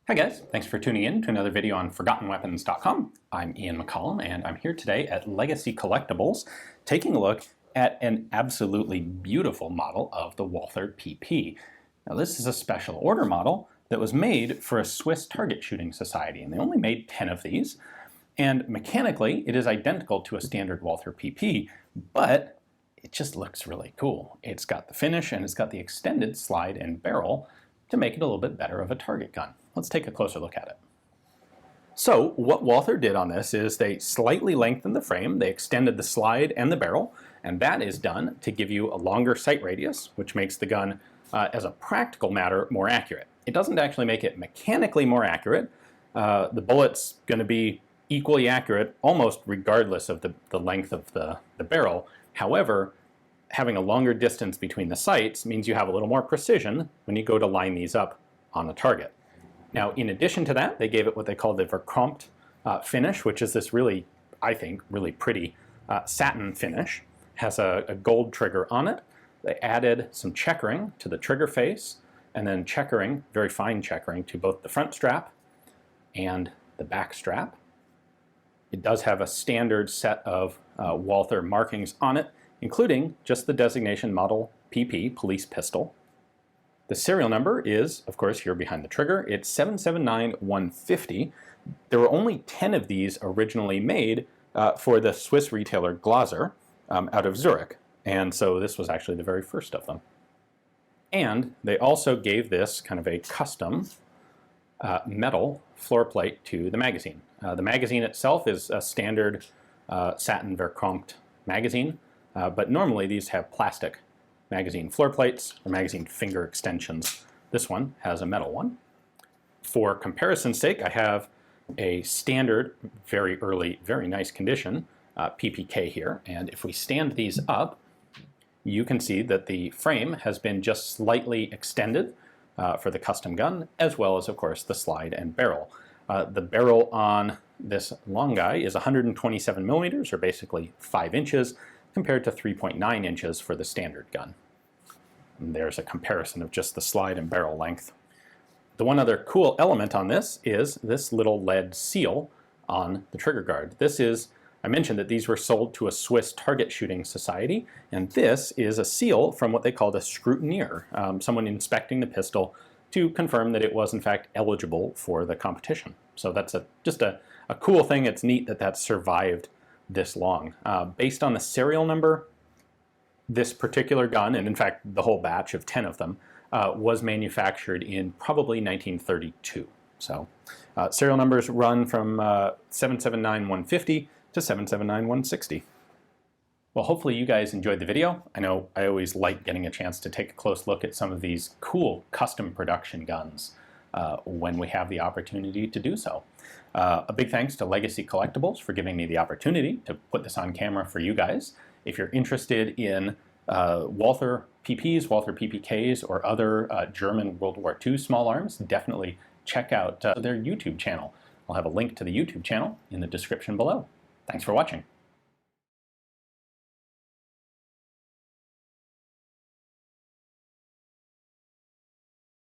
Hi guys, thanks for tuning in to another video on ForgottenWeapons.com. I'm Ian McCollum and I'm here today at Legacy Collectibles taking a look at an absolutely beautiful model of the Walther PP. Now this is a special order model that was made for a Swiss target shooting society, and they only made 10 of these. And mechanically it is identical to a standard Walther PP, but it just looks really cool. It's got the finish and it's got the extended slide and barrel to make it a little bit better of a target gun. Let's take a closer look at it. So what Walther did on this is they slightly lengthened the frame, they extended the slide and the barrel, and that is done to give you a longer sight radius, which makes the gun, as a practical matter, more accurate. It doesn't actually make it mechanically more accurate. The bullet's going to be equally accurate almost regardless of the length of the barrel. However, having a longer distance between the sights means you have a little more precision when you go to line these up on the target. Now, in addition to that, they gave it what they call the Verchromt finish, which is this really, I think, really pretty satin finish. Has a gold trigger on it. They added some checkering to the trigger face, and then checkering, very fine checkering, to both the front strap and the back strap. It does have a standard set of Walther markings on it, including just the designation Model PP, Police Pistol. The serial number is, of course, here behind the trigger. It's 779150. There were only 10 of these originally made for the Swiss retailer Glaser out of Zurich, and so this was actually the very first of them. And they also gave this kind of a custom metal floor plate to the magazine. The magazine itself is a standard satin Verchromt magazine, but normally these have plastic magazine floor plates or magazine finger extensions. This one has a metal one. For comparison's sake, I have a standard, very early, very nice condition PPK here, and if we stand these up, you can see that the frame has been just slightly extended for the custom gun, as well as, of course, the slide and barrel. The barrel on this long guy is 127 millimeters, or basically 5 inches, compared to 3.9 inches for the standard gun. And there's a comparison of just the slide and barrel length. The one other cool element on this is this little lead seal on the trigger guard. This is, I mentioned that these were sold to a Swiss target shooting society, and this is a seal from what they called a scrutineer, someone inspecting the pistol to confirm that it was in fact eligible for the competition. So that's just a cool thing. It's neat that that survived this long. Based on the serial number, this particular gun, and in fact the whole batch of 10 of them, was manufactured in probably 1932. So serial numbers run from 779150 to 779160. Well, hopefully you guys enjoyed the video. I know I always like getting a chance to take a close look at some of these cool custom production guns when we have the opportunity to do so. A big thanks to Legacy Collectibles for giving me the opportunity to put this on camera for you guys. If you're interested in Walther PPs, Walther PPKs, or other German World War II small arms, definitely check out their YouTube channel. I'll have a link to the YouTube channel in the description below. Thanks for watching.